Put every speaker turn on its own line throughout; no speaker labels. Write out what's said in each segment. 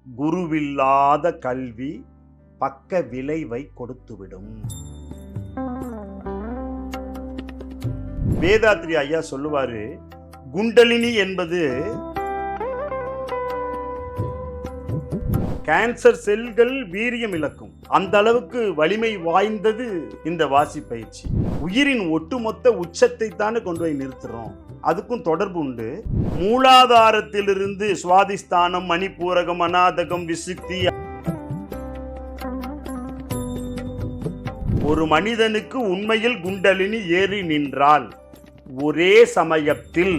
குருவில்லாத கல்வி பக்க விளைவை கொடுத்துவிடும். வேதாத்ரி ஐயா சொல்லுவாரு, குண்டலினி என்பது கேன்சர் செல்கள் வீரியம் இழக்கும். அந்த அளவுக்கு வலிமை வாய்ந்தது இந்த வாசி பயிற்சி. உயிரின் ஒட்டுமொத்த உச்சத்தை தானே கொண்டு போய் நிறுத்துறோம். அதுக்கும் தொடர்பு உண்டு. மூலாதாரத்திலிருந்து சுவாதிஸ்தானம், மணிப்பூரகம், அநாதகம், விசுக்தி. ஒரு மனிதனுக்கு உண்மையில் குண்டலினி ஏறி நின்றால் ஒரே சமயத்தில்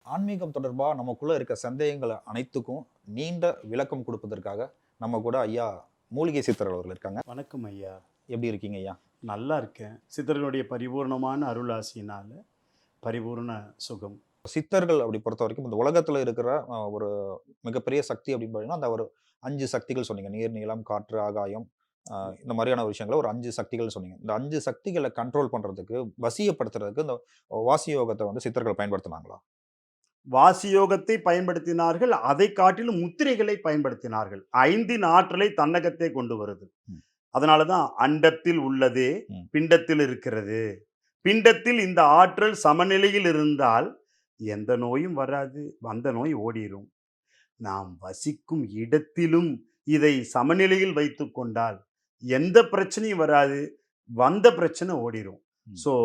ஆன்மீகம் தொடர்பாக நமக்குள்ள இருக்க சந்தேகங்களை அனைத்துக்கும் நீண்ட விளக்கம் கொடுப்பதற்காக நம்ம கூட ஐயா மூலிகை சித்தர்கள் அவர்கள் இருக்காங்க.
வணக்கம் ஐயா.
எப்படி இருக்கீங்க ஐயா?
நல்லா இருக்கேன். சித்தர்களுடைய பரிபூர்ணமான அருளாசினால பரிபூர்ண சுகம்.
சித்தர்கள் அப்படி பொறுத்த வரைக்கும் இந்த உலகத்துல இருக்கிற ஒரு மிகப்பெரிய சக்தி அப்படின்னு பார்த்தீங்கன்னா அந்த ஒரு 5 சக்திகள் சொன்னீங்க. நீர், நிலம், காற்று, ஆகாயம், இந்த மாதிரியான விஷயங்களை ஒரு 5 சக்திகள் சொன்னீங்க. இந்த 5 சக்திகளை கண்ட்ரோல் பண்றதுக்கு, வசியப்படுத்துறதுக்கு இந்த வாசி யோகத்தை வந்து சித்தர்கள் பயன்படுத்தினாங்களா?
வாசியோகத்தை பயன்படுத்தினார்கள். அதை காட்டிலும் முத்திரைகளை பயன்படுத்தினார்கள். 5 ஆற்றலை தன்னகத்தே கொண்டு வருது. அதனாலதான் அண்டத்தில் உள்ளதே பிண்டத்தில் இருக்கிறது. பிண்டத்தில் இந்த ஆற்றல் சமநிலையில் இருந்தால் எந்த நோயும் வராது, வந்த நோய் ஓடிரும். நாம் வசிக்கும் இடத்திலும் இதை சமநிலையில் வைத்து கொண்டால் எந்த பிரச்சனையும் வராது, வந்த பிரச்சனை ஓடிரும். ஸோ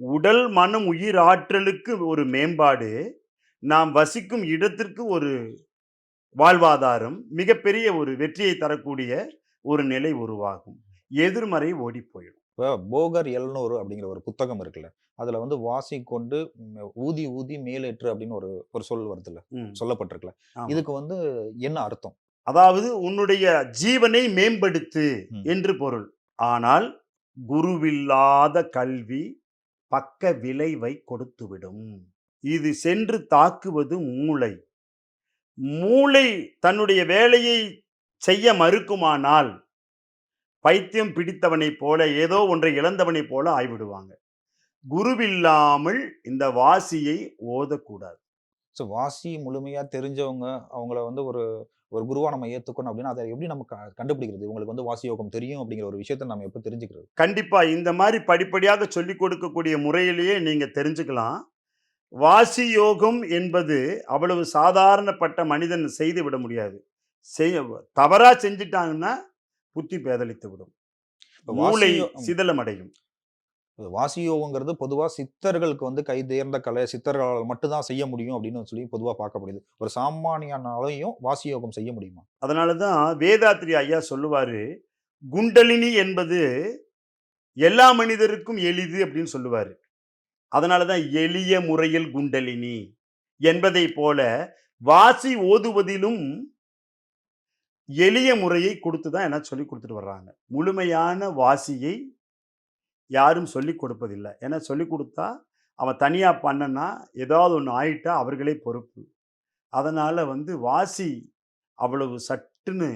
உடல், மனம், உயிர் ஆற்றலுக்கு ஒரு மேம்பாடு, நாம் வசிக்கும் இடத்திற்கு ஒரு வாழ்வாதாரம், மிகப்பெரிய ஒரு வெற்றியை தரக்கூடிய ஒரு நிலை உருவாகும். எதிர்மறை ஓடி போயிடும்.
இப்போ போகர் 700 அப்படிங்கிற ஒரு புத்தகம் இருக்குல்ல, அதுல வந்து வாசி கொண்டு ஊதி ஊதி மேலேற்று அப்படின்னு ஒரு ஒரு சொல் வருதுல்ல, சொல்லப்பட்டிருக்குல்ல, இதுக்கு வந்து என்ன அர்த்தம்?
அதாவது உன்னுடைய ஜீவனை மேம்படுத்து என்று பொருள். ஆனால் குருவில்லாத கல்வி பக்க விளைவை கொடுத்துவிடும். இது சென்று தாக்குவது மூளை. மூளை தன்னுடைய வேலையை செய்ய மறுக்குமானால் பைத்தியம் பிடித்தவனைப் போல, ஏதோ ஒன்றை இழந்தவனைப் போல ஆய்விடுவாங்க. குருவில்லாமல் இந்த வாசியை ஓதக்கூடாது.
ஸோ வாசி முழுமையா தெரிஞ்சவங்க, அவங்கள வந்து ஒரு ஒரு குருவா நம்ம ஏத்துக்கணும் அப்படின்னா அதை எப்படி நம்ம கண்டுபிடிக்கிறது? உங்களுக்கு வந்து வாசி யோகம் தெரியும் அப்படிங்கிற ஒரு விஷயத்தை நம்ம எப்படி தெரிஞ்சுக்கிறது?
கண்டிப்பா இந்த மாதிரி படிப்படியாக சொல்லிக் கொடுக்கக்கூடிய முறையிலேயே நீங்க தெரிஞ்சுக்கலாம். வாசி யோகம் என்பது அவ்வளவு சாதாரணப்பட்ட மனிதன் செய்து விட முடியாது. தவறா செஞ்சிட்டாங்கன்னா புத்தி பேதலித்து விடும், மூளை சிதலமடையும்.
வாசி யோகங்கிறது பொதுவா சித்தர்களுக்கு வந்து கை தேர்ந்த கலை, சித்தர்களால் மட்டும்தான் செய்ய முடியும் அப்படின்னு சொல்லி பொதுவா பார்க்கப்படுது. ஒரு சாமானியனாலையும் வாசி யோகம் செய்ய முடியுமா?
அதனாலதான் வேதாத்ரி ஐயா சொல்லுவாரு, குண்டலினி என்பது எல்லா மனிதருக்கும் எளிது அப்படின்னு சொல்லுவாரு. அதனாலதான் எளிய முறையில் குண்டலினி என்பதை போல வாசி ஓதுவதிலும் எளிய முறையை கொடுத்துதான் என்ன சொல்லி கொடுத்துட்டு வர்றாங்க. முழுமையான வாசியை யாரும் சொல்லிக் கொடுப்பதில்லை. ஏன்னா சொல்லிக் கொடுத்தா அவன் தனியா பண்ணனா ஏதாவது ஒன்று ஆயிட்டா அவர்களே பொறுப்பு. அதனால வாசி அவ்வளவு சட்டுன்னு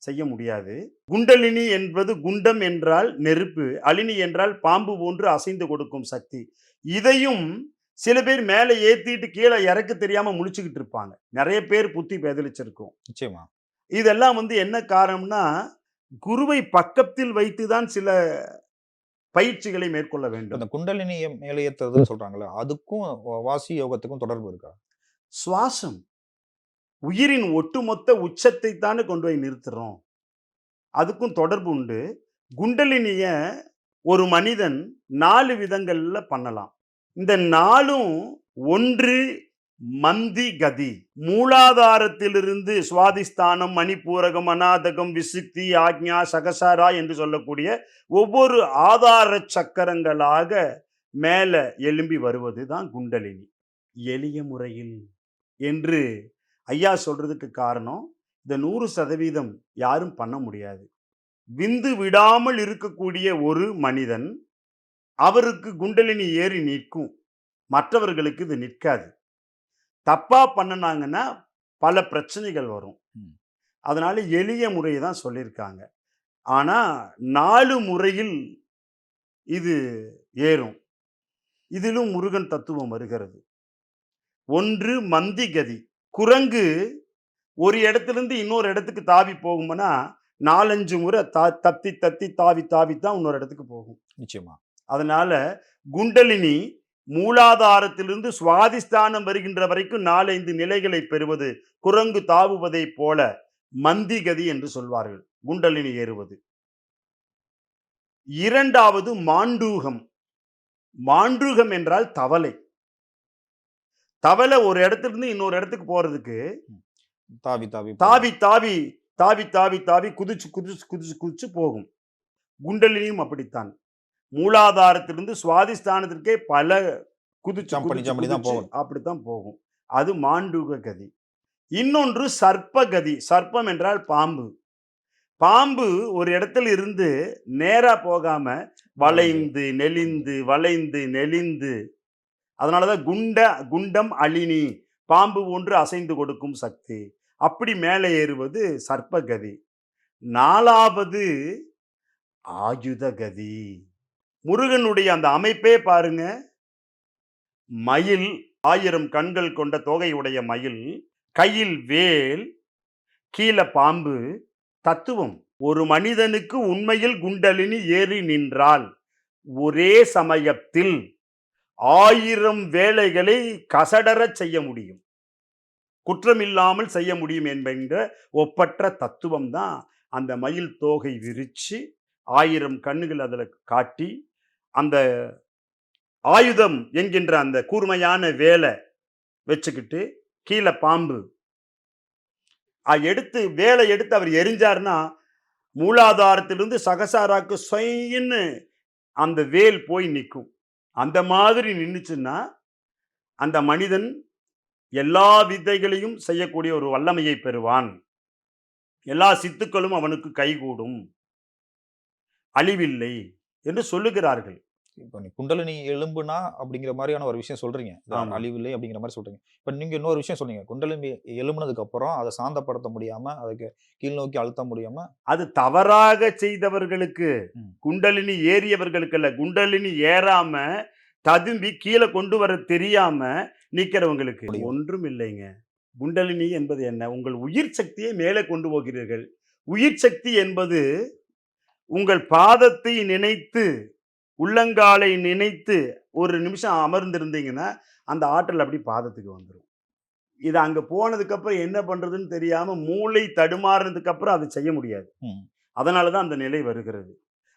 செய்ய முடியாது. குண்டலினி என்பது குண்டம் என்றால் நெருப்பு, அலினி என்றால் பாம்பு போன்று அசைந்து கொடுக்கும் சக்தி. இதையும் சில பேர் மேலே ஏத்திட்டு கீழே இறக்க தெரியாம முழிச்சுக்கிட்டு இருப்பாங்க. நிறைய பேர் புத்தி பேதலிச்சிருக்கும்.
நிச்சயமா.
இதெல்லாம் என்ன காரணம்னா, குருவை பக்கத்தில் வைத்துதான் சில பயிற்சிகளை மேற்கொள்ள வேண்டும்.
அந்த குண்டலினி மேலே ஏத்துறதுன்னு சொல்றாங்கல்ல, அதுக்கும் வாசி யோகத்துக்கும் தொடர்பு இருக்கா?
சுவாசம் உயிரின் ஒட்டுமொத்த உச்சத்தை தானே கொண்டு போய் நிறுத்துறோம். அதுக்கும் தொடர்பு உண்டு. குண்டலினிய ஒரு மனிதன் 4 விதங்கள்ல பண்ணலாம். இந்த 4ம் ஒன்று மந்தி கதி. மூலாதாரத்திலிருந்து சுவாதிஸ்தானம், மணிப்பூரகம், அநாதகம், விசுக்தி, ஆக்ஞா, சகசாரா என்று சொல்லக்கூடிய ஒவ்வொரு ஆதார சக்கரங்களாக மேல எழும்பி வருவது தான் குண்டலினி. எளிய முறையில் என்று ஐயா சொல்றதுக்கு காரணம், இந்த 100% யாரும் பண்ண முடியாது. விந்து விடாமல் இருக்கக்கூடிய ஒரு மனிதன், அவருக்கு குண்டலினி ஏறி நிற்கும், மற்றவர்களுக்கு இது நிற்காது. தப்பா பண்ணனாங்கன்னா பல பிரச்சனைகள் வரும். அதனால எளிய முறையை தான் சொல்லியிருக்காங்க. ஆனா 4 முறையில் இது ஏறும். இதிலும் முருகன் தத்துவம் வருகிறது. ஒன்று மந்தி கதி. குரங்கு ஒரு இடத்திலிருந்து இன்னொரு இடத்துக்கு தாவி போகும்னா 4, 5 முறை தத்தி தத்தி தாவி தாவி தான் இன்னொரு இடத்துக்கு போகும்.
நிச்சயமா.
அதனால குண்டலினி மூலாதாரத்திலிருந்து சுவாதிஸ்தானம் வருகின்ற வரைக்கும் 4, 5 நிலைகளை பெறுவது குரங்கு தாவுவதைப் போல மந்திகதி என்று சொல்வார்கள். குண்டலினி ஏறுவது. 2வது மாண்டூகம். மாண்டூகம் என்றால் தவளை. தவளை ஒரு இடத்திலிருந்து இன்னொரு இடத்துக்கு போறதுக்கு
தாவி தாவி
தாவி தாவி தாவி தாவி தாவி குதிச்சு குதிச்சு குதிச்சு குதிச்சு போகும். குண்டலினியும் அப்படித்தான். மூலாதாரத்திலிருந்து சுவாதிஸ்தானத்திற்கே பல குதிச்சு
ஜம்ப் பண்ணி
குதிச்சு
ஜம்ப் பண்ணி தான்
குதிச்சு
போகணும்.
அப்படித்தான் போகும். அது மாண்டூக கதி. இன்னொன்று சர்ப்ப கதி. சர்ப்பம் என்றால் பாம்பு. பாம்பு ஒரு இடத்துல இருந்து நேரா போகாம வளைந்து நெளிந்து வளைந்து நெளிந்து, அதனாலதான் குண்டம் அழினி, பாம்பு ஒன்று அசைந்து கொடுக்கும் சக்தி. அப்படி மேலே ஏறுவது சர்ப்பகதி. 4வது ஆயுத கதி. முருகனுடைய அந்த அமைப்பே பாருங்க. மயில், 1000 கண்கள் கொண்ட தோகையுடைய மயில், கையில் வேல், கீழ பாம்பு. தத்துவம். ஒரு மனிதனுக்கு உண்மையில் குண்டலினி ஏறி நின்றால் ஒரே சமயத்தில் 1000 வேலைகளை கசடரச் செய்ய முடியும். குற்றமில்லாமல் செய்ய முடியும் என்கின்ற ஒப்பற்ற தத்துவம் தான் அந்த மயில் தோகை விரிச்சு 1000 கண்ணுகள் அதுல காட்டி, அந்த ஆயுதம் என்கின்ற அந்த கூர்மையான வேலை வச்சுக்கிட்டு, கீழே பாம்பு வேலை எடுத்து அவர் எரிஞ்சார்னா மூலாதாரத்திலிருந்து சகசாராக்கு சொயின்னு அந்த வேல் போய் நிற்கும். அந்த மாதிரி நின்னுச்சுன்னா அந்த மனிதன் எல்லா வித்தைகளையும் செய்யக்கூடிய ஒரு வல்லமையை பெறுவான். எல்லா சித்துக்களும் அவனுக்கு கைகூடும், அழிவில்லை என்று சொல்லுகிறார்கள்.
இப்ப நீ குண்டலினி எலும்புனா அப்படிங்கிற மாதிரியான ஒரு விஷயம் சொல்றீங்க.
ஆமா.
அழிவில்லை அப்படிங்கிற மாதிரி சொல்றீங்க. இப்ப நீங்க இன்னொரு விஷயம் சொன்னீங்க. குண்டலினி எழும்புனதுக்கு அப்புறம் அதை சாந்தப்படுத்த முடியாம, அதுக்கு கீழ் நோக்கி அழுத்த முடியாம
அது தவறாக செய்தவர்களுக்கு,
ம்.
குண்டலினி ஏறியவர்களுக்கு அல்ல. குண்டலினி ஏறாம ததும்பி கீழே கொண்டு வர தெரியாம நிக்கிறவங்களுக்கு
முடியும்.
ஒன்றும் இல்லைங்க. குண்டலினி என்பது என்ன? உங்கள் உயிர் சக்தியை மேலே கொண்டு போகிறீர்கள். உயிர் சக்தி என்பது உங்கள் பாதத்தை நினைத்து, உள்ளங்காலை நினைத்து ஒரு நிமிஷம் அமர்ந்திருந்தீங்கன்னா, அந்த ஆற்றல் அப்படி பாதத்துக்கு வந்துரும். இது அங்க போனதுக்கு அப்புறம் என்ன பண்றதுன்னு தெரியாம மூளை தடுமாறுனதுக்கு அப்புறம் அதை செய்ய முடியாது.
ம்.
அதனால தான் அந்த நிலை வருகிறது.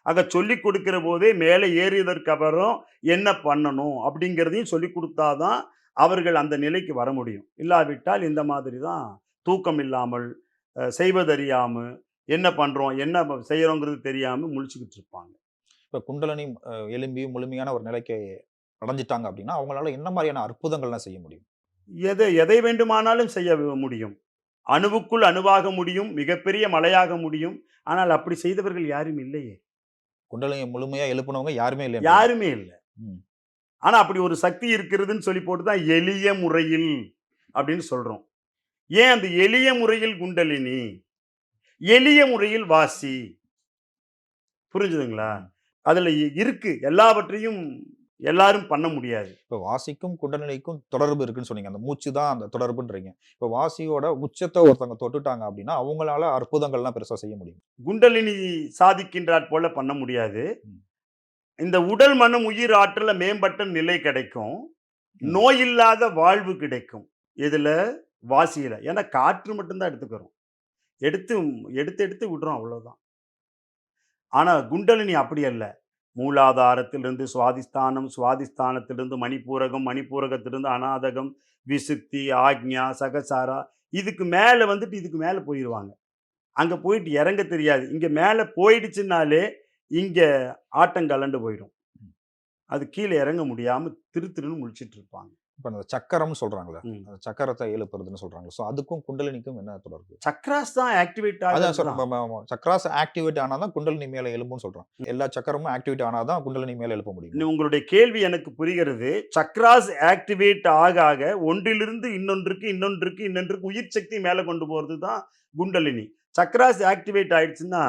ஆக சொல்லிக் கொடுக்கிற போதே மேலே ஏறியதற்கு அப்புறம் என்ன பண்ணணும் அப்படிங்கிறதையும் சொல்லிக் கொடுத்தா தான் அவர்கள் அந்த நிலைக்கு வர முடியும். இல்லாவிட்டால் இந்த மாதிரி தான் தூக்கம் இல்லாமல், செய்வதறியாம, என்ன பண்றோம், என்ன செய்றோங்கிறது தெரியாம முழிச்சுக்கிட்டு இருப்பாங்க.
இப்ப குண்டலினி எழும்பி முழுமையான ஒரு நிலைக்கு அடைஞ்சிட்டாங்க அப்படின்னா, அவங்களால என்ன மாதிரியான அற்புதங்கள்லாம் செய்ய முடியும்?
எதை வேண்டுமானாலும் செய்ய முடியும். அணுவுக்குள் அணுவாக முடியும், மிகப்பெரிய மலையாக முடியும். ஆனால் அப்படி செய்தவர்கள் யாரும் இல்லையே.
குண்டலினி முழுமையா எழுப்புனவங்க யாருமே இல்ல.
யாருமே இல்ல.
ம்.
ஆனா அப்படி ஒரு சக்தி இருக்கிறதுன்னு சொல்லி போட்டு தான் எளிய முறையில் அப்படின்னு சொல்றோம். ஏன் அந்த எளிய முறையில் குண்டலினி, எளிய முறையில் வாசி. புரிஞ்சுதுங்களா? அதுல இருக்கு. எல்லாவற்றையும் எல்லாரும் பண்ண முடியாது.
இப்ப வாசிக்கும் குண்டலினிக்கும் தொடர்பு இருக்குன்னு சொன்னீங்க. அந்த மூச்சு தான் அந்த தொடர்புன்றீங்க. இப்ப வாசியோட உச்சத்த ஒருத்தவங்க தொட்டுட்டாங்க அப்படின்னா, அவங்களால அற்புதங்கள்லாம் பெருசா செய்ய முடியும்.
குண்டலினி சாதிக்கின்றாற் போல பண்ண முடியாது.
ம்.
இந்த உடல், மனம், உயிர் ஆற்றல்ல மேம்பட்ட நிலை கிடைக்கும்.
ம்.
நோயில்லாத வாழ்வு கிடைக்கும். எதுல? வாசியில. ஏன்னா காற்று மட்டும் தான் எடுத்துக்கிறோம். எடுத்து எடுத்து எடுத்து விடுறோம் அவ்வளவுதான். ஆனா குண்டலினி அப்படி அல்ல. மூலாதாரத்திலிருந்து சுவாதிஸ்தானம், சுவாதிஸ்தானத்திலிருந்து மணிப்பூரகம், மணிப்பூரகத்திலிருந்து அநாதகம், விசுத்தி, ஆக்ஞா, சகசாரா, இதுக்கு மேல வந்துட்டு இதுக்கு மேல போயிருவாங்க. அங்க போயிட்டு இறங்க தெரியாது. இங்க மேல போயிடுச்சுன்னாலே இங்க ஆட்டம் கலண்டு போயிடும். அது கீழ இறங்க முடியாம திருன்னு முழிச்சிட்டு இருப்பாங்க.
இப்ப அந்த சக்கரம்னு சொல்றாங்கல்ல.
ம்.
அந்த சக்கரத்த எழுப்புறதுன்னு சொல்றாங்க. சோ அதுக்கும் குண்டலினிக்கும் என்ன தொடர்பு?
சக்ராஸ் தான் ஆக்டிவேட்
அதான்
ஆகுறது தான்.
சக்ராஸ் ஆக்டிவேட் ஆனா தான் குண்டலினி மேல எழும்பும்னு சொல்றாங்க. எல்லா சக்கரமும் ஆக்டிவேட் ஆனா தான் குண்டலினி மேல எழுப்ப முடியும்.
உங்களுடைய கேள்வி எனக்கு புரிகிறது. சக்ராஸ் ஆக்டிவேட் ஆக ஆக ஒன்றிலிருந்து இன்னொன்றுக்கு, இன்னொன்றுக்கு, இன்னொன்றுக்கு உயிர் சக்தி மேல கொண்டு போறது தான் குண்டலினி. சக்ராஸ் ஆக்டிவேட் ஆயிடுச்சுன்னா,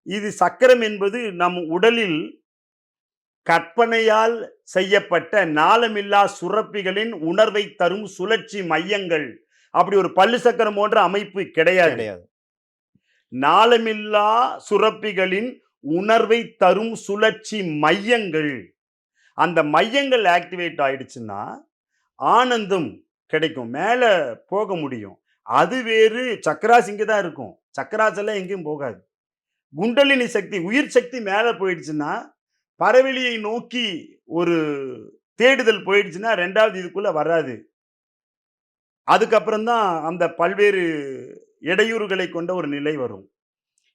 இது சக்கரம் என்பது நம் உடலில் கற்பனையால் செய்யப்பட்ட நாளமில்லா சுரப்பிகளின் உணர்வை தரும் சுழற்சி மையங்கள். அப்படி ஒரு பல்லு சக்கரம் போன்ற அமைப்பு கிடையாது.
கிடையாது.
நாளமில்லா சுரப்பிகளின் உணர்வை தரும் சுழற்சி மையங்கள். அந்த மையங்கள் ஆக்டிவேட் ஆயிடுச்சுன்னா ஆனந்தம் கிடைக்கும். மேல போக முடியும். அது வேறு, சக்கராஸ் இங்க தான் இருக்கும். சக்கராஸ் எல்லாம் எங்கேயும் போகாது. குண்டலினி சக்தி, உயிர் சக்தி மேல போயிடுச்சுன்னா, பரவெளியை நோக்கி ஒரு தேடுதல் போயிடுச்சுன்னா 2வது இதுக்குள்ள வராது. அதுக்கப்புறம் தான் அந்த பல்வேறு இடையூறுகளை கொண்ட ஒரு நிலை வரும்.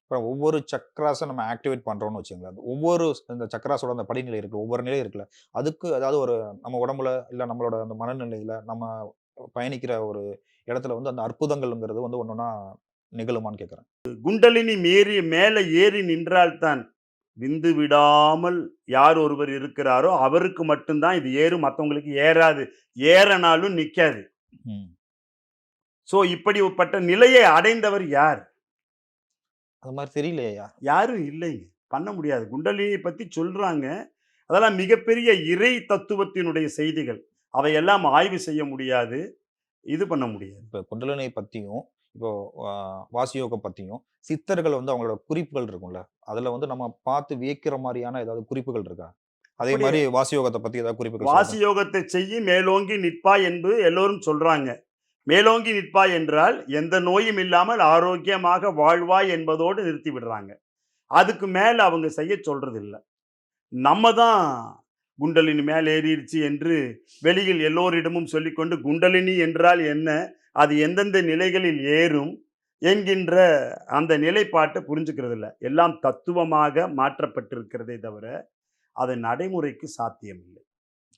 இப்ப ஒவ்வொரு சக்ராஸ நம்ம ஆக்டிவேட் பண்றோம்னு வச்சுக்கங்களேன். ஒவ்வொரு இந்த சக்ராஸோட அந்த படிநிலை இருக்குல்ல, ஒவ்வொரு நிலை இருக்குல்ல. அதுக்கு அதாவது ஒரு நம்ம உடம்புல, இல்ல நம்மளோட அந்த மனநிலையில, நம்ம பயணிக்கிற ஒரு இடத்துல வந்து அந்த அற்புதங்கள்ங்கிறது வந்து ஒண்ணொண்ணா நிகழுமான்னு கேட்கிறேன்.
குண்டலினி மேல ஏறி நின்றால் தான் விந்து விடாமல் யார் ஒருவர் இருக்கிறாரோ அவருக்கு மட்டும் தான் இது ஏறும். மத்தவங்களுக்கு ஏறாது. ஏறனாலும் நிக்காது.
ம்.
சோ இப்படிப்பட்ட நிலையை அடைந்தவர் யார்?
அது மாரி தெரியலையேயா!
யாரும் இல்லைங்க. பண்ண முடியாது. குண்டலினியை பத்தி சொல்றாங்க. அதெல்லாம் மிகப்பெரிய இறை தத்துவத்தினுடைய செய்திகள். அவையெல்லாம் ஆய்வு செய்ய முடியாது. இது பண்ண முடியாது.
இப்ப குண்டலினி பத்தியும், இப்போ அ வாசியோகம் பத்தியும், சித்தர்கள் வந்து அவங்களோட குறிப்புகள் இருக்கும்ல. அதுல வந்து நம்ம பார்த்து வியக்கிற மாரியான ஏதாவது குறிப்புகள் இருக்கா? அதே
அப்படி
மாரி வாசியோகத்த பத்தி ஏதாவது குறிப்புகள்
வாசி
சொல்லுங்க.
யோகத்தை செய்யி மேலோங்கி நிற்பாய் என்று எல்லோரும் சொல்றாங்க. மேலோங்கி நிற்பாய் என்றால் எந்த நோயும் இல்லாமல் ஆரோக்கியமாக வாழ்வாய் என்பதோடு நிறுத்தி விடுறாங்க. அதுக்கு மேல அவங்க செய்ய சொல்றது இல்ல. நம்ம தான் குண்டலினி மேல் ஏறிடுச்சு என்று வெளியில் எல்லோரிடமும் சொல்லிக்கொண்டு குண்டலினி என்றால் என்ன? அது எந்தெந்த நிலைகளில் ஏறும் என்கின்ற அந்த நிலைப்பாட்டை புரிஞ்சுக்கிறது இல்ல. எல்லாம் தத்துவமாக மாற்றப்பட்டிருக்கிறதே தவிர, அது நடைமுறைக்கு சாத்தியமில்லை.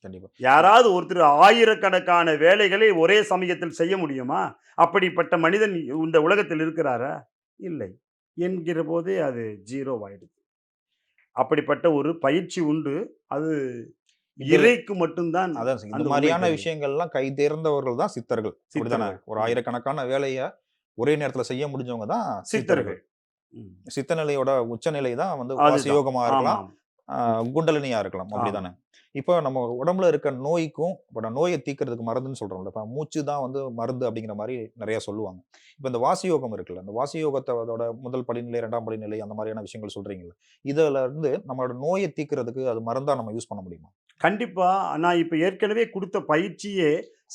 கண்டிப்பா.
யாராவது ஒருத்தர் ஆயிரக்கணக்கான வேலைகளை ஒரே சமயத்தில் செய்ய முடியுமா? அப்படிப்பட்ட மனிதன் இந்த உலகத்தில் இருக்கிறாரா? இல்லை. என்கிற போதே அது 0 ஆயிடுது. அப்படிப்பட்ட ஒரு பயிற்சி உண்டு. அது
இதில்
இறைக்கு மட்டும் தான்
அதான் இந்த
அந்த உண்மை
மாரியான
தெரியும்.
விஷயங்கள்லாம் கை தேர்ந்தவர்கள் தான் சித்தர்கள். அப்படிதானே?
சித்தர்கள்.
ஒரு ஆயிரக்கணக்கான வேலைய ஒரே நேரத்துல செய்ய முடிஞ்சவங்க தான் சித்தர்கள்.
சித்தர்கள். ம்.
சித்தநிலையோட உச்சநிலை தான் வந்து
அதுதான்.
வாசியோகமா இருக்கலாம்.
ஆமாம்.
ஆ குண்டலினியா இருக்கலாம்.
ஆமா.
அப்படிதானே? இப்போ நம்ம உடம்புல இருக்க நோய்க்கும், இப்ப நான் நோய தீர்க்கிறதுக்கு மருந்துன்னு சொல்றோம்ல. இப்ப மூச்சு தான் வந்து மருந்து அப்படிங்கிற மாரி நெறைய சொல்லுவாங்க. இப்ப இந்த வாசியோகம் இருக்குல்ல. இந்த வாசியோகத்தோட முதல் படிநிலை, 2ஆம் படிநிலை அந்த மாரியான விஷயங்கள் சொல்றீங்கல்ல. இதுல இருந்து நம்மளோட நோய தீர்க்கிறதுக்கு அது மருந்தா நம்ம யூஸ் பண்ண முடியுமா?
கண்டிப்பா. நான் இப்ப ஏற்கனவே குடுத்த பயிற்சியே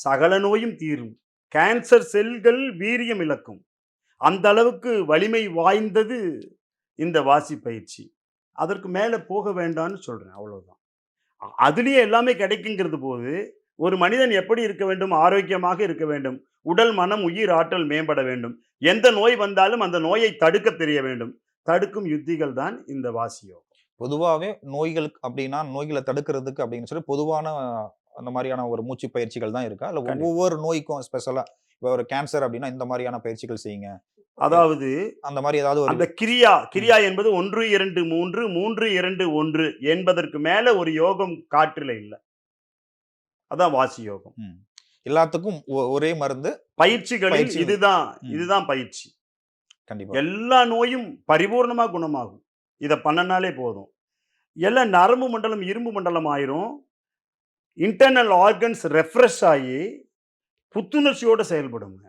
சகல நோயும் தீரும். கேன்சர் செல்கள் வீரியம் இழக்கும். அந்த அளவுக்கு வலிமை வாய்ந்தது இந்த வாசி பயிற்சி. அதற்கு மேல போக வேண்டான்னு சொல்றேன். அவ்வளவுதான். அதிலேயே எல்லாமே கிடைக்குங்கிறது போது, ஒரு மனிதன் எப்படி இருக்க வேண்டும்? ஆரோக்கியமாக இருக்க வேண்டும். உடல், மனம், உயிர், ஆற்றல் மேம்பட வேண்டும். எந்த நோய் வந்தாலும் அந்த நோயை தடுக்க தெரிய வேண்டும். தடுக்கும் யுத்திகள் தான் இந்த வாசி யோகம்.
பொதுவாவே நோய்களுக்கு அப்படின்னா, நோய்கள தடுக்கிறதுக்கு அப்படின்னு சொல்லி பொதுவான அந்த மாரியான ஒரு மூச்சு பயிற்சிகள் தான் இருக்கா? இல்ல
கண்டிப்பா.
ஒவ்வொரு நோய்க்கும் ஸ்பெஷலா இப்ப ஒரு கேன்சர் அப்படின்னா இந்த மாரியான பயிற்சிகள் செய்யுங்க.
அதாவது
அந்த மாரி ஏதாவது ஒரு
அந்த கிரியா
ம்.
கிரியா என்பது 1, 2, 3, 3, 2, 1 என்பதற்கு மேல ஒரு யோகம் காற்றில இல்ல. அதான் வாசி யோகம்.
ம். எல்லாத்துக்கும் ஒரே மருந்து
பயிற்சிகளில்
பயிற்சிகள்.
இதுதான்
ம்.
இதுதான் பயிற்சி.
கண்டிப்பா.
எல்லா நோயும் பரிபூர்ணமா குணமாகும். இத பண்ணுனாலே போதும். எல்லாம் நரம்பு மண்டலம், இரும்பு மண்டலம் ஆயிரும். இன்டர்னல் ஆர்கன்ஸ் ரெஃப்ரெஷ் ஆயி புத்துணர்ச்சியோட செயல்படுங்க.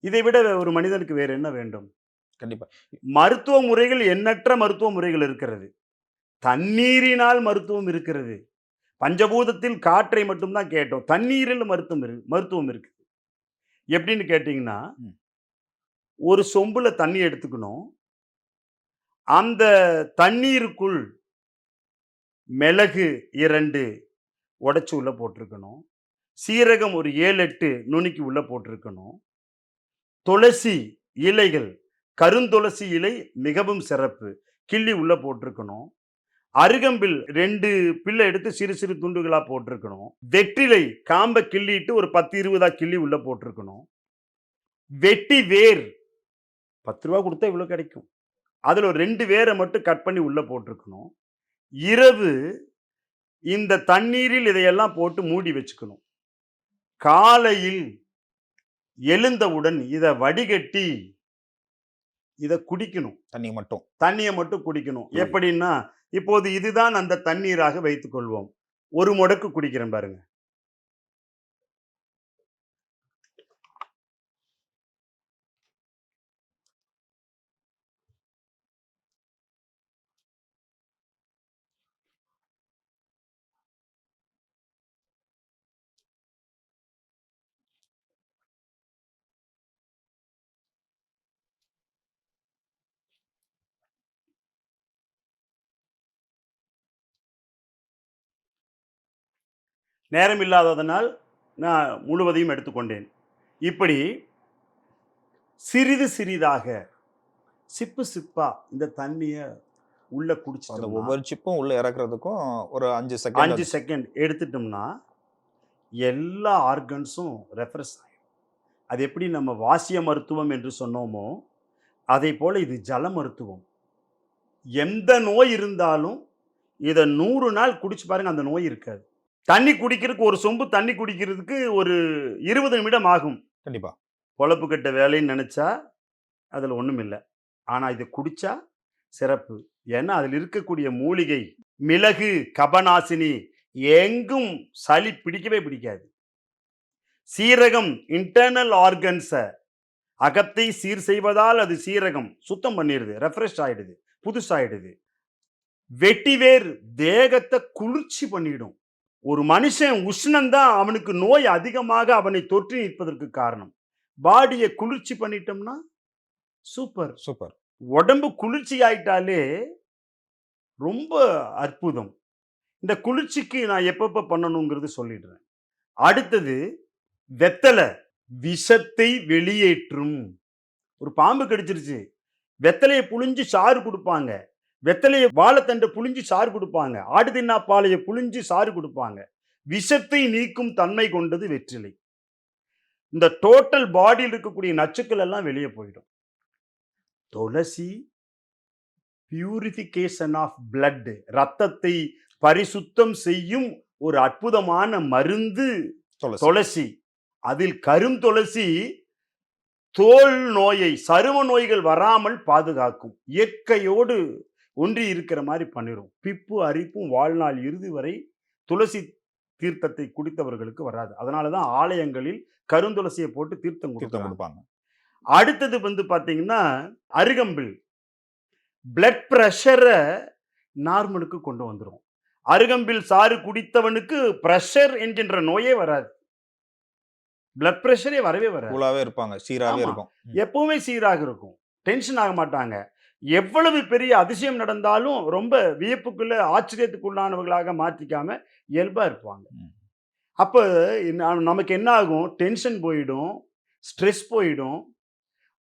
இதை விட ஒரு மனிதனுக்கு வேற என்ன வேண்டும்?
கண்டிப்பா.
மருத்துவ முறைகள் எண்ணற்ற மருத்துவ முறைகள் இருக்கிறது. தண்ணீரினால் மருத்துவம் இருக்கிறது. பஞ்சபூதத்தில் காற்றை மட்டும் தான் கேட்டோம். தண்ணீரில் மருத்துவம் இருக்கு. எப்படின்னு கேட்டீங்கன்னா,
ம்.
ஒரு சொம்புல தண்ணி எடுத்துக்கணும். அந்த தண்ணீருக்குள் மிளகு 2 உடைச்சு உள்ள போட்டிருக்கணும். சீரகம் ஒரு 7, 8 நுணுக்கி உள்ள போட்டிருக்கணும். துளசி இலைகள், கருந்துளசி இலை மிகவும் சிறப்பு. கிள்ளி உள்ள போட்டிருக்கணும். அருகம்பில் 2 பில்ல எடுத்து சிறு சிறு துண்டுகளா போட்டிருக்கணும். வெற்றிலை காம்ப கிள்ளிட்டு ஒரு 10, 20ஆ கிள்ளி உள்ள போட்டிருக்கணும். வெட்டி வேர் ரூ. 10 குடுத்தா இவ்வளோ கிடைக்கும். அதுல ஒரு 2 வேர மட்டும் கட் பண்ணி உள்ள போட்டிருக்கணும். இரவு இந்த தண்ணீரில் இதையெல்லாம் போட்டு மூடி வச்சுக்கணும். காலையில் எழுந்தவுடன் இத வடிகட்டி இதை குடிக்கணும்.
தண்ணி மட்டும்.
தண்ணியை மட்டும் குடிக்கணும்.
புரியுது.
எப்படின்னா, இப்போது இதுதான் அந்த தண்ணீராக வைத்துக் கொள்வோம். ஒரு முடக்கு குடிக்கிறேன் பாருங்க. நேரம் இல்லாததனால் நான் முழுவதையும் எடுத்துக்கொண்டேன். இப்படி சிறிது சிறிதாக, சிப்பு சிப்பா இந்த தண்ணிய உள்ள
அந்த
குடிச்சிட்டோம்னா,
ஒவ்வொரு சிப்பும் உள்ள இறக்குறதுக்கும் ஒரு 5 செகண்ட்
5 செகண்ட் எடுத்துட்டோம்னா, எல்லா ஆர்கன்ஸும் ரெஃப்ரெஷ் ஆயிடும். அது எப்படி நம்ம வாசிய மருத்துவம் என்று சொன்னோமோ, அதைப்போல இது ஜல மருத்துவம். எந்த நோய் இருந்தாலும், இத 100 நாள் குடிச்சு பாருங்க, அந்த நோய் இருக்காது. தண்ணி குடிக்கிறதுக்கு ஒரு சொம்பு தண்ணி குடிக்கிறதுக்கு ஒரு 20 நிமிடம் ஆகும்.
கண்டிப்பா.
பொழப்பு கட்ட வேலைன்னு நெனச்சா, அதுல ஒண்ணும் இல்ல. ஆனா இத குடிச்சா சிறப்பு. ஏன்னா, அதில இருக்கக்கூடிய மூலிகை, மிளகு, கபநாசினி எங்கும் சளி பிடிக்கவே பிடிக்காது. சீரகம் இன்டர்னல் ஆர்கன்ஸ அகத்தை சீர் செய்வதால் அது சீரகம் சுத்தம் பண்ணிருது. ரெஃப்ரெஷ் ஆயிடுது. புதுசாயிடுது. வெட்டிவேர் தேகத்த குளிர்ச்சி பண்ணிடும். ஒரு மனுஷன் உஷ்ணம் தான் அவனுக்கு நோய் அதிகமாக அவனை தொற்றி நிற்பதற்கு காரணம். பாடிய குளிர்ச்சி பண்ணிட்டோம்னா, சூப்பர்.
சூப்பர்.
உடம்பு குளிர்ச்சி ஆயிட்டாலே ரொம்ப அற்புதம். இந்த குளிர்ச்சிக்கு நான் எப்பப்ப பண்ணணுங்கிறது சொல்லிடுறேன். அடுத்தது வெத்தல விஷத்தை வெளியேற்றும். ஒரு பாம்பு கடிச்சிருச்சு. வெத்தலைய புழிஞ்சு சாறு குடுப்பாங்க. வெத்தலைய வாழைத்தண்ட புழிஞ்சு சாறு குடுப்பாங்க. ஆடு தின்னா பாலைய புழிஞ்சு சாறு குடுப்பாங்க. விஷத்தை நீக்கும் தன்மை கொண்டது வெற்றிலை. இந்த டோட்டல் பாடியில் இருக்கக்கூடிய நச்சுக்கள் எல்லாம் வெளிய போயிடும். துளசி பியூரிஃபிகேஷன் ஆஃப் பிளட், ரத்தத்தை பரிசுத்தம் செய்யும் ஒரு அற்புதமான மருந்து
துளசி.
துளசி. அதில் கருந்துளசி தோல் நோயை, சரும நோய்கள் வராமல் பாதுகாக்கும். இயற்கையோடு ஒன்றி இருக்கிற மாரி பண்ணிரும். பிப்பு, அரிப்பும் வாழ்நாள் இறுதி வரை துளசி தீர்த்தத்தை குடித்தவர்களுக்கு வராது. அதனால தான் ஆலயங்களில் கருந்துளசிய போட்டு தீர்த்தம்
தீர்த்தம்
குடுக்குறாங்க.
குடுப்பாங்க.
அடுத்தது வந்து பார்த்தீங்கன்னா, அருகம்பில். பிளட் பிரஷர நார்மலுக்கு கொண்டு வந்துரும். அருகம்பில் சாறு குடித்தவனுக்கு பிரஷர் என்கின்ற நோயே வராது. பிளட் பிரஷரே வரவே வராது.
கூலாவே இருப்பாங்க. சீராவே
ஆமா.
இருக்கும்.
எப்பவுமே சீராக இருக்கும். டென்ஷன் ஆக மாட்டாங்க. எவ்வளவு பெரிய அதிசயம் நடந்தாலும் ரொம்ப வியப்புக்குள்ள, ஆச்சரியத்துக்குள்ளானவர்களாக மாத்திக்காம இயல்பா இருப்பாங்க.
ம்.
அப்ப நமக்கு என்ன ஆகும்? டென்ஷன் போயிடும், ஸ்ட்ரெஸ் போயிடும்,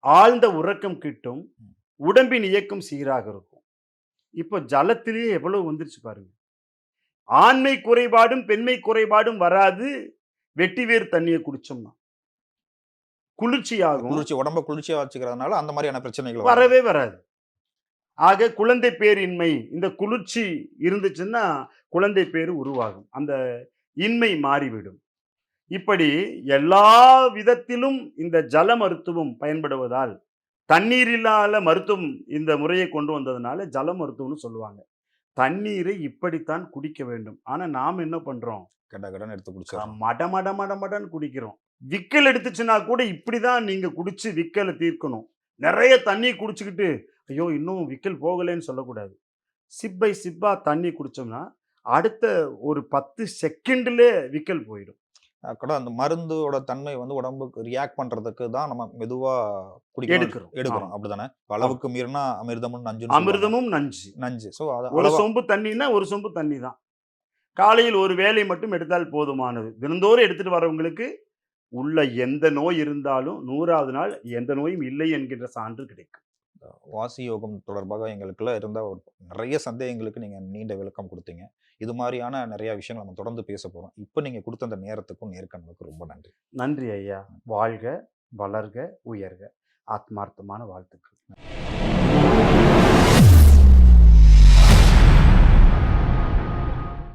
ஆழ்ந்த உறக்கம் கிட்டும்,
ம்.
உடம்பின் இயக்கம் சீராக இருக்கும். இப்போ ஜலத்திலேயே எவ்வளவு வந்துருச்சு பாருங்க. ஆண்மை குறைபாடும், பெண்மை குறைபாடும் வராது. வெட்டிவேர் தண்ணிய குடிச்சோம்னா. குளிர்ச்சியாகும்.
குளிர்ச்சி உடம்ப குளிர்ச்சியா வச்சுக்கிறதுனால அந்த மாதிரியான பிரச்சனைகள் வராது.
வரவே வராது. ஆக குழந்தை பேரின்மை, இந்த குளிர்ச்சி இருந்துச்சுன்னா, குழந்தை பேறு உருவாகும். அந்த இன்மை மாறிவிடும். இப்படி எல்லா விதத்திலும் இந்த ஜல மருத்துவம் பயன்படுவதால், தண்ணீர் இல்லாத மருத்துவம் இந்த முறையை கொண்டு வந்ததுனால ஜல மருத்துவம்னு சொல்லுவாங்க. தண்ணீரை இப்படித்தான் குடிக்க வேண்டும். ஆனா நாம என்ன பண்றோம்?
கட கடன்னு எடுத்து குடிச்சிடுறோம்.
மட மட மட மடன்னு குடிக்கிறோம். விக்கல் எடுத்துச்சுன்னா கூட இப்படிதான் நீங்க குடிச்சு விக்கல தீர்க்கணும். நெறைய தண்ணி குடிச்சுக்கிட்டு, ஐயோ! இன்னும் விக்கல் போகலேன்னு சொல்லக்கூடாது. சிப் பை சிப்பா தண்ணி குடிச்சோம்னா, அடுத்த ஒரு 10 செகண்ட்ல விக்கல் போயிடும்.
கூட அந்த மருந்தோட தன்மை வந்து உடம்புக்கு ரியாக்ட் பண்றதுக்கு தான் நம்ம மெதுவா குடிக்கணும்
எடுக்கிறோம்.
எடுக்கிறோம்.
ஆமா.
அப்படிதானே?
ஆமா.
அளவுக்கு மீறினா அமிர்தமும் நஞ்சுன்னு சொல்லுவாங்க.
அமிர்தமும் நஞ்சு.
நஞ்சு. ஸோ அத
ஒரு
அளவா
சொம்பு தண்ணீன்னா, ஒரு சொம்பு தண்ணி தான். காலையில் ஒரு வேளை மட்டும் எடுத்தால் போதுமானது. தினந்தோறும் எடுத்துட்டு வரவங்களுக்கு, உள்ள எந்த நோய் இருந்தாலும் 100வது நாள் எந்த நோயும் இல்லை என்கின்ற சான்று கிடைக்கும்.
வாசி யோகம் தொடர்பாக எங்களுக்குள்ள இருந்த ஒரு நெறைய சந்தேகங்களுக்கு நீங்க நீண்ட விளக்கம் குடுத்தீங்க. இது மாரியான நெறைய விஷயங்கள் நம்ம தொடர்ந்து பேச போறோம். இப்ப நீங்க குடுத்த அந்த நேரத்துக்கும், நேர்காணலுக்கும் ரொம்ப நன்றி.
நன்றி ஐயா. வாழ்க, வளர்க, உயர்க. ஆத்மார்த்தமான வாழ்த்துக்கள்.